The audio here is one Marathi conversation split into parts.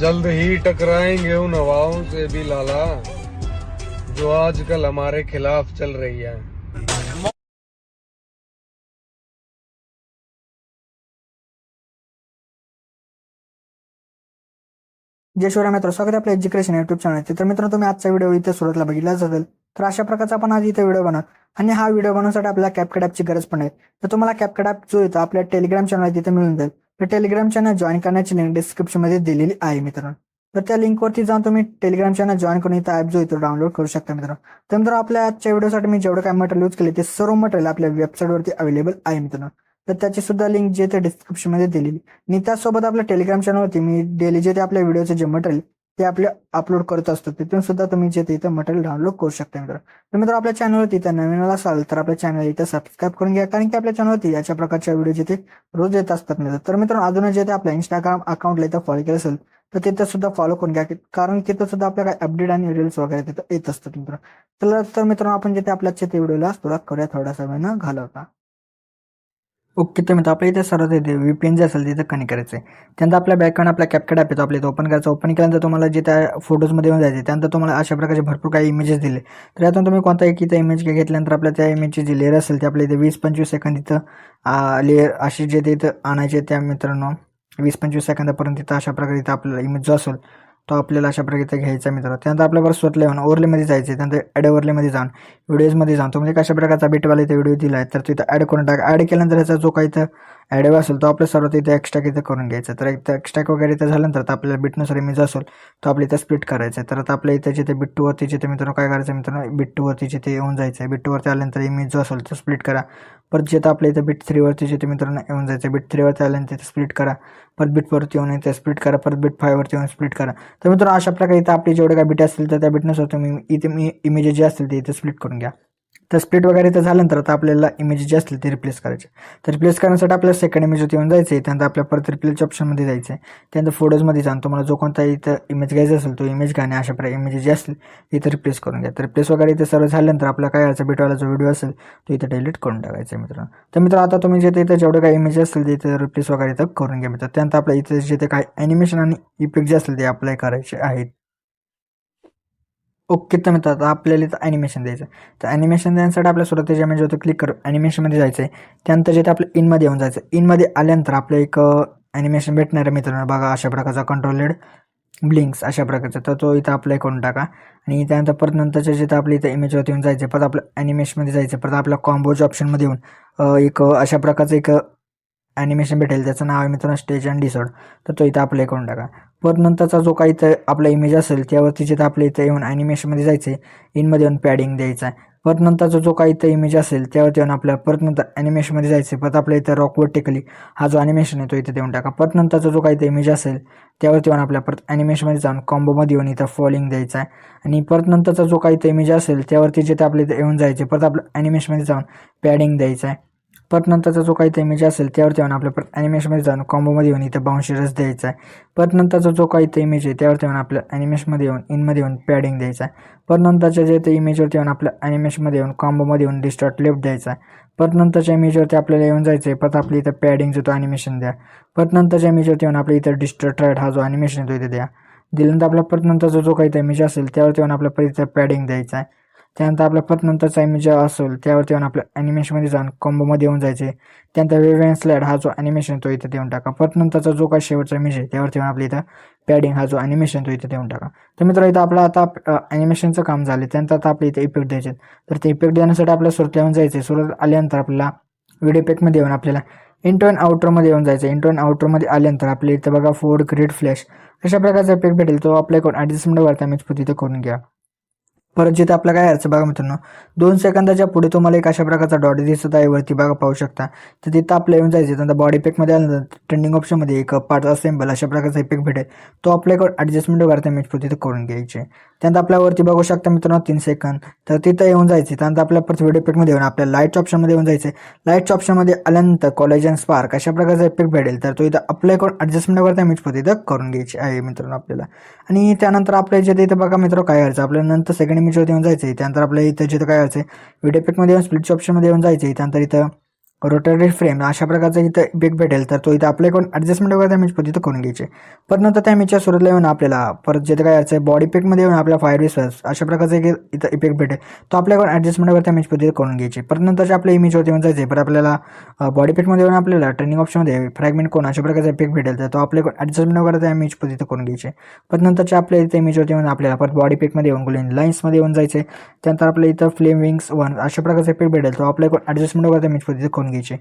जल्द ही टकराएंगे उन हवाओं से भी लाला, जो आजकल हमारे खिलाफ चल रही है। जय शिवराय मित्र, स्वागत आहे आपल्या एज्युकेशन युट्यूब चॅनलचे. तर मित्रांनो, तुम्ही आजचा व्हिडिओ इथे सुरुवातीला बघितलाच असेल. तर अशा प्रकारचा आपण आज इथे व्हिडिओ बनवत आणि हा व्हिडिओ बनवण्यासाठी आपल्याला कॅपकट ॲपची गरज पण आहे. तर तुम्हाला कॅपकट ॲप जो येतो आपल्या टेलिग्राम चॅनल तिथे मिळून जाईल. तर टेलिग्राम चॅनल जॉईन करण्याची लिंक डिस्क्रिप्शनमध्ये दिलेली आहे मित्रांनो. तर त्या लिंकवरती जाऊन तुम्ही टेलिग्राम चॅनल जॉईन करून इथं ॲप जो येतो डाउनलोड करू शकता मित्रांनो. तर मित्रांनो, आपल्या आजच्या व्हिडिओसाठी मी जेवढं काय मटेरियल यूज केले ते सर्व मटेरियल आपल्या वेबसाईटवरती अवेलेबल आहे मित्रांनो. तर त्याची सुद्धा लिंक जे ते डिस्क्रिप्शनमध्ये दिलेली. आणि त्याचसोबत आपल्या टेलिग्राम चॅनलवरती मी डेली जे ते आपल्या व्हिडिओचे जे मटेरियल ते आपले अपलोड करत असतो, तिथून सुद्धा तुम्ही जे इथं मटेरियल डाउनलोड करू शकता मित्र. तर मित्र, आपल्या चॅनलवरती इथं नवीन असाल तर आपल्या चॅनल इथं सबस्क्राईब करून घ्या, कारण की आपल्या चॅनलवरती याच्या प्रकारच्या व्हिडिओ जिथे रोज येत असतात मित्र. तर मित्रांनो, अजून जे ते आपल्या इंस्टाग्राम अकाउंटला इथं फॉलो केलं असेल तर तिथं सुद्धा फॉलो करून घ्या, कारण तिथं सुद्धा आपल्या काय अपडेट आणि रील्स वगैरे तिथं येत असतात मित्र. तर मित्रांनो, आपण जे ते आपल्या व्हिडिओला सुरुवात करूया थोडासा वेळ न घालवता. ओके, तर मित्र, आपल्या इथे सर्वात येते VPN जे असेल तिथं कनेक्ट करायचं आहे. त्यानंतर आपल्या बॅकग्राऊंड आपल्या कॅपकट ॲप येतो, आपल्या इथं ओपन करायचं. ओपन केल्यानंतर तुम्हाला जे त्या फोटोजमध्ये येऊन जायचे, त्यानंतर तुम्हाला अशा प्रकारचे भरपूर काही इमेजेस दिले. तर यातून तुम्ही कोणता एक इथं इमेज घेतल्यानंतर आपल्या त्या इमेजची जी लेअर असेल ते आपल्या इथे 20-25 सेकंद इथं लेअर अशी जे ते इथं आणायचे त्या मित्रांनो 20-25 सेकंदापर्यंत इथं अशा प्रकारे इथं आपल्याला इमेज जो असेल तो आपल्याला अशा प्रकारे इथं घ्यायचा मित्र. त्यानंतर आपल्याला स्वतःला येऊन ओव्हरलेमध्ये जायचं. त्यानंतर ॲड ओव्हरलेमध्ये जाऊन व्हिडिओजमध्ये जाऊन तुम्ही कशा प्रकारचा बिटवाला इथे व्हिडिओ दिला आहे तर तिथं ॲड करून टाका. ॲड केल्यानंतर याचा जो काही इथं ॲड असेल तो आपल्या सर्वात इथे एक्स्ट्रा इथं करून घ्यायचा. तर इथं एक्स्ट्रा वगैरे इथं झाल्यानंतर तर आपल्याला बिटनुसार इमेज असेल तो आपल्या इथं स्प्लिट करायचा आहे. तर आता आपल्या इथं जिथे बिट 2 वरती जिथे मित्रांनो काय करायचं मित्रांनो, बिट 2 वरती जिथे येऊन जायचं आहे. बिट 2 वरती आल्यानंतर इमेज जो असेल तो स्प्लिट करा. परत जिथं आपल्या इथं बिट 3 वरती जिथे मित्रांनो येऊन जायचं, बिट 3 वरती आल्यानंतर तिथे स्प्लिट करा. परत बिट वरती येऊन इथे स्प्लिट करा. परत बिट 5 वरती येऊन स्प्लिट करा. तर मित्रांनो, अशा प्रकारे इथं आपली जेवढे काय बिट असतील तर त्या बिटनुसार तुम्ही इथे इमेजेस जे असतील ते इथे स्प्लिट करून घ्या. तर स्प्लिट वगैरे इथं झाल्यानंतर आता आपल्याला इमेज जे असतील ते रिप्लेस करायचे. तर रिप्लेस करण्यासाठी आपल्याला सेकंड इमेजवरती येऊन जायचं आहे. त्यानंतर आपल्या परत रिप्लेस ऑप्शनमध्ये जायचं आहे. त्यानंतर फोटोजमध्ये जाऊन तुम्हाला जो कोणता इथं इमेज घ्यायचा असेल तो इमेज घ्या आणि अशा प्रकारे इमेज जे असतील ते इथं रिप्लेस करून घ्या. तर रिप्लेस वगैरे इथे सर्व झाल्यानंतर आपला काय याचा बिटवाला जो व्हिडिओ असेल तो इथं डिलीट करून टाकायचा आहे मित्रांनो. तर मित्र, आता तुम्ही जे इथं जेवढे काही इमेज असतील ते इथं रिप्लेस वगैरे इथं करून घ्या मित्र. त्यानंतर आपल्या इथे जे काही ॲनिमेशन आणि इफेक्ट जे असतील ते अप्लाय करायचे आहेत. ओके, तर मित्र, आता आपल्याला इथं ॲनिमेशन द्यायचं आहे. तर ॲनिमेशन देण्यासाठी आपल्या सुरुवातीच्या इमेजवरती क्लिक करून ॲनिमेशनमध्ये जायचं आहे. त्यानंतर जिथे आपलं इनमध्ये येऊन जायचं. इनमध्ये आल्यानंतर आपलं एक ॲनिमेशन भेटणार आहे मित्रांनो, बघा अशा प्रकारचा कंट्रोलेड ब्लिंक्स अशा प्रकारचा. तर तो इथं अप्लाय करून टाका. आणि त्यानंतर परत नंतरच्या जिथं आपल्या इथं इमेजवरती येऊन जायचं. परत आपलं ॲनिमेशनमध्ये जायचं. परत आपल्या कॉम्बोच्या ऑप्शनमध्ये येऊन एक अशा प्रकारचं एक ॲनिमेशन भेटेल, त्याचं नाव आहे मित्रांनो स्टेज अँड डिसॉर्ड. तर तो इथं अप्लाय करून टाका. परत नंतरचा जो काही इथं आपला इमेज असेल त्यावरती जिथं आपल्या इथं येऊन ॲनिमेशनमध्ये जायचं आहे. इनमध्ये येऊन पॅडिंग द्यायचा आहे. परत नंतरचा जो काही इथं इमेज असेल त्यावरती येऊन आपल्याला परत नंतर ॲनिमेशनमध्ये जायचं आहे. परत आपल्या इथं रॉक वर्टिकली हा जो ॲनिमेशन आहे तो इथं देऊन टाका. परत नंतरचा जो काही इथं इमेज असेल त्यावरती येऊन आपल्या परत ॲनिमेशनमध्ये जाऊन कॉम्बोमध्ये येऊन इथं फॉलिंग द्यायचा आहे. आणि परत नंतरचा जो काही इथं इमेज असेल त्यावरती जिथे आपल्या इथं येऊन जायचे परत आपलं ॲनिमेशनमध्ये जाऊन पॅडिंग द्यायचा आहे. परत नंतरचा जो काही इमेज असेल त्यावरती येऊन आपल्या परत ॲनिमेशनमध्ये जाऊन कॉम्बोमध्ये येऊन इथं बाउन्सरच द्यायचा आहे. परत नंतरचा जो काही इमेज आहे त्यावरती येऊन आपल्या ॲनिमेशनमध्ये येऊन इनमध्ये येऊन पॅडिंग द्यायचा आहे. परत नंतरच्या जे ते इमेजवरती येऊन आपल्या ॲनिमेशनमध्ये येऊन कॉम्बोमध्ये येऊन डिस्टॉर्ट लेफ्ट द्यायचा आहे. परत नंतरच्या इमेजवरती आपल्याला येऊन जायचं आहे. परत आपल्या इथं पॅडिंग जो तो ॲनिमेशन द्या. परत नंतरच्या इमेजवरती येऊन आपल्या इथं डिस्टॉर्ट राईट हा जो ॲनिमेशन तो इथे द्या. दिल्यानंतर आपला परत नंतरचा जो काही इमेज असेल त्यावरती येऊन आपल्या परत इथं पॅडिंग द्यायचा आहे. त्यानंतर आपला परत नंतरचा इमेज असेल त्यावरती येऊन आपल्या ॲनिमेशनमध्ये जाऊन कॉम्बोमध्ये येऊन जायचे. त्यानंतर वेव्ह स्लाइड हा जो ॲनिमेशन तो इथे देऊन टाका. परत नंतरचा जो काही शेवटचा इमेज आहे त्यावरती येऊन आपल्या इथं पॅडिंग हा जो ॲनिमेशन तो इथे देऊन टाका. तर मित्र, इथं आपलं आता ॲनिमेशनचं काम झालं. त्यानंतर आता आपल्या इथे इफेक्ट द्यायचे. तर ते इफेक्ट देण्यासाठी आपल्याला सुरुवात येऊन जायचं. सुरुवात आल्यानंतर आपल्याला व्हिडिओ इफेक्टमध्ये येऊन आपल्याला इंट्रो अँड आउट्रोमध्ये येऊन जायचं. इंट्रो अँड आउट्रोमध्ये आल्यानंतर आपल्या इथं बघा फोर्ड ग्रेड फ्लॅश अशा प्रकारचा इफेक्ट भेटेल. तो अप्लाय करून ॲडजस्टमेंट वरती इमेज तिथे करून घ्या. परत जिथे आपलं काय यायचं बघा मित्रांनो, 2 सेकंदाच्या पुढे तुम्हाला एक अशा प्रकारचा डॉट दिसत आहे वरती बघा, पाहू शकता. तर तिथं आपलं येऊन जायचं. त्यानंतर बॉडी इफेक्टमध्ये आल्यानंतर ट्रेंडिंग ऑप्शनमध्ये एक पार्ट असेंबल अशा प्रकारचा इफेक्ट भेटेल. तो अप्लाय करून ॲडजस्टमेंट वरती इमेज तिथे करून घ्यायचे. त्यानंतर आपल्यावरती बघू शकता मित्रांनो 3 सेकंद. तर तिथं येऊन जायचे. त्यानंतर आपल्या परत व्हिडिओ इफेक्टमध्ये येऊन आपल्या लाईटच्या ऑप्शनमध्ये येऊन जायचे. लाईटच्या ऑप्शनमध्ये आल्यानंतर कॉलेजन स्पार्क अशा प्रकारचा इफेक्ट भेटेल. तर तो इथं अप्लाय करून ॲडजस्टमेंट वरती इमेज तिथं करून घ्यायची आहे मित्रांनो आपल्याला. आणि त्यानंतर आपल्या जे इथं बघा मित्र काय करायचं, आपल्याला नंतर सेकंड इमेजवरती येऊन जायचं. त्यानंतर आपल्या इथं जिथं काय व्हायचं व्हिडिओ इफेक्टमध्ये येऊन स्प्लिटच्या ऑप्शनमध्ये येऊन जायचे. त्यानंतर इथं रोटरी फ्रेम अशा प्रकारचा इथं इफेक्ट भेटेल, तर तो इथं अप्लाय करून ॲडजस्टमेंट वगैरे त्या इमेज तिथं करून घ्यायचे. पण नंतर त्या इमेजच्या सुरुवातीला येऊन आपल्याला परत जे काय यायचं बॉडी पिकमध्ये येऊन आपल्याला फायर विसर्स अशा प्रकारचा एक इथं इफेक्ट भेटेल, तो अप्लाय करून ॲडजस्टमेंट वगैरे त्या इमेज तिथं करून घ्यायचे. परत नंतरच्या आपल्या इमेजवरती येऊन जायचे, पण आपल्याला बॉडी पिकमध्ये येऊन आपल्याला ट्रेनिंग ऑप्शनमध्ये फ्रॅगमेंट कोण अशा प्रकारचा इफेक्ट भेटेल, तर तो अप्लाय करून ॲडजस्टमेंट वगैरे त्या इमेज तिथं करून घ्यायचे. पण नंतरच्या आपल्या इथं इमेजवरती येऊन आपल्याला परत बॉडी पिकमध्ये येऊन ग्लोइंग लाईन्समध्ये येऊन जायचे. त्यानंतर आपल्या इथं फ्लेम विंग्स वन अशा प्रकारचा इफेक्ट भेटेल, तो अप्लाय करून ॲडजस्टमेंट वगैरे त्या इमेज तिथं करून घ्यायचे.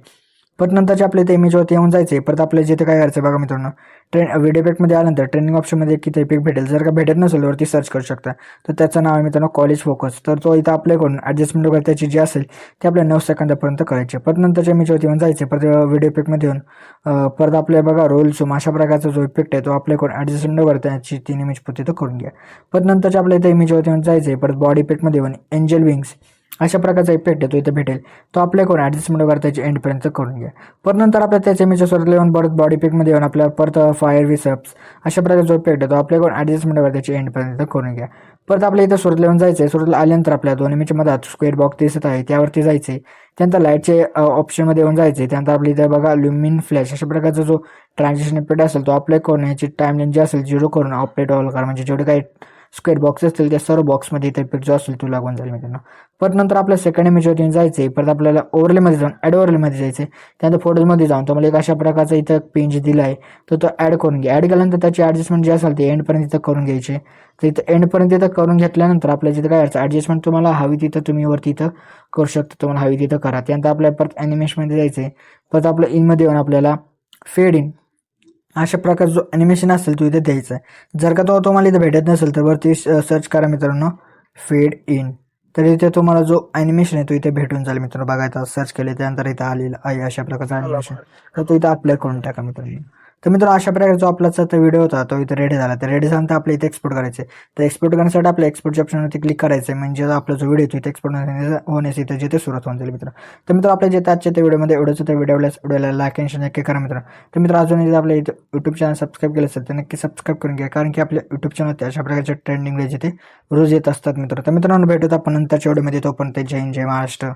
परत नंतरच्या आपल्या इथे इमेजवरती येऊन जायचे. परत आपल्याला जिथे काय करायचं बघा मित्रांनो, व्हिडिओ इफेक्टमध्ये आल्यानंतर ट्रेनिंग ऑप्शनमध्ये किती इफेक्ट भेटेल, जर का भेटत नसेल वरती सर्च करू शकता. तर त्याचं नाव आहे मित्रांनो कॉलेज फोकस. तर तो इथं अप्लाय करून ॲडजस्टमेंट वगैरे त्याची जी असेल ते आपल्या 9 सेकंदापर्यंत करायचे. परत नंतरच्या इमेजवरती येऊन जायचे. परत व्हिडिओ इफेक्टमध्ये येऊन परत आपल्या बघा रोल झूम अशा प्रकारचा जो इफेक्ट आहे तो अप्लाय करून ॲडजस्टमेंट वगैरे त्याची 3 इमेज तिथं करून घ्या. परत नंतरच्या आपल्या इथे इमेजवरती येऊन जायचे. परत बॉडी इफेक्टमध्ये येऊन एंजल विंग्स अशा प्रकारचा इफेक्ट आहे तो इथे भेटेल, तो अप्लाय करून ॲडजस्टमेंट वगैरे त्याची एंडपर्यंत करून घ्या. परत नंतर आपल्या त्याच्या इमेजच्या स्वतःला येऊन परत बॉडी पिकमध्ये येऊन आपल्याला परत फायर विसअप्स अशा प्रकारचा जो इफेक्ट आहे तो अप्लाय करून ॲडजस्टमेंट वगैरे त्याची एंडपर्यंत करून घ्या. परत आपल्या इथं सुरतला येऊन जायचं आहे. सुरतला आल्यानंतर आपल्या 2 इमेजच्या मध्ये स्क्वेअर बॉक्स दिसत आहे त्यावरती जायचे. त्यानंतर लाईटचे ऑप्शनमध्ये येऊन जायचे. त्यानंतर आपल्या इथे बघा ल्युमिन फ्लॅश अशा प्रकारचा जो ट्रान्झॅक्शन इफेक्ट असेल तो अप्लाय करून याची टाइमलाईन जी असेल 0 करून अपडेट ऑल करा, म्हणजे जेवढे काही स्क्वेअर बॉक्स असतील त्या सर्व बॉक्समध्ये इथे इफेक्ट जो असेल तो लागून जाईल मित्रांनो. परत नंतर आपल्या सेकंड इमेजवरती जायचे. परत आपल्याला ओव्हरलेमध्ये जाऊन ॲड ओव्हरलेमध्ये जायचे. त्यानंतर फोटोजमध्ये जाऊन तुम्हाला एक अशा प्रकारचा इथं पेज दिला आहे तो ॲड करून घ्या. ॲड केल्यानंतर त्याची ॲडजस्टमेंट जी असेल ते एंडपर्यंत इथं करून घ्यायचे. तर इथं एंडपर्यंत इथं करून घेतल्यानंतर आपल्या जिथं काय ॲडजस्टमेंट तुम्हाला हवी तिथं तुम्ही वरती इथं करू शकता, तुम्हाला हवी तिथं करा. त्यानंतर आपल्या परत ॲनिमेशनमध्ये जायचे. परत आपलं इनमध्ये येऊन आपल्याला फेड इन अशा प्रकारचा जो ॲनिमेशन असेल तो इथे द्यायचा आहे. जर का तो तुम्हाला इथे भेटत नसेल तर वरती सर्च करा मित्रांनो फेड इन. तर इथे तुम्हाला जो ॲनिमेशन आहे तो इथे भेटून जाईल मित्रांनो. बघायचा सर्च केले त्यानंतर इथं आलेलं आहे अशा प्रकारचा ॲनिमेशन, तर तो इथं अप्लाय करून टाका मित्रांनो. तर मित्रांनो अशा प्रकारे जो आपला व्हिडिओ होता तो इथे रेडी झाला. तर रेडी झाल्यानंतर आपल्या इथे एक्सपोर्ट करायचे. तर एक्सपोर्ट करण्यासाठी आपल्या एक्सपोर्टच्या ऑप्शनवरती क्लिक करायचं आहे, म्हणजे आपला जो व्हिडिओ तो इथे एक्सपोर्ट होण्यास इथे जिथे सुरुवात होऊन जाईल मित्र. तर मित्र आपल्या जे आजच्या त्या व्हिडिओमध्ये एवढंच होतं. व्हिडिओला लाईक आणि शेअर नक्की करा मित्र. तर मित्र अजून इथे आपल्या इथे यूट्यूब चॅनल सबस्क्राईब केलं असेल तर नक्की सबस्क्राईब करून घ्या, कारण की आपल्या यूट्यूब चॅनलवरती अशा प्रकारचे ट्रेंडिंग जिथे रोज येत असतात मित्र. तर मित्रांनो भेटूत आपण नंतरच्या व्हिडिओमध्ये. तोपर्यंत जय हिंद, जय महाराष्ट्र.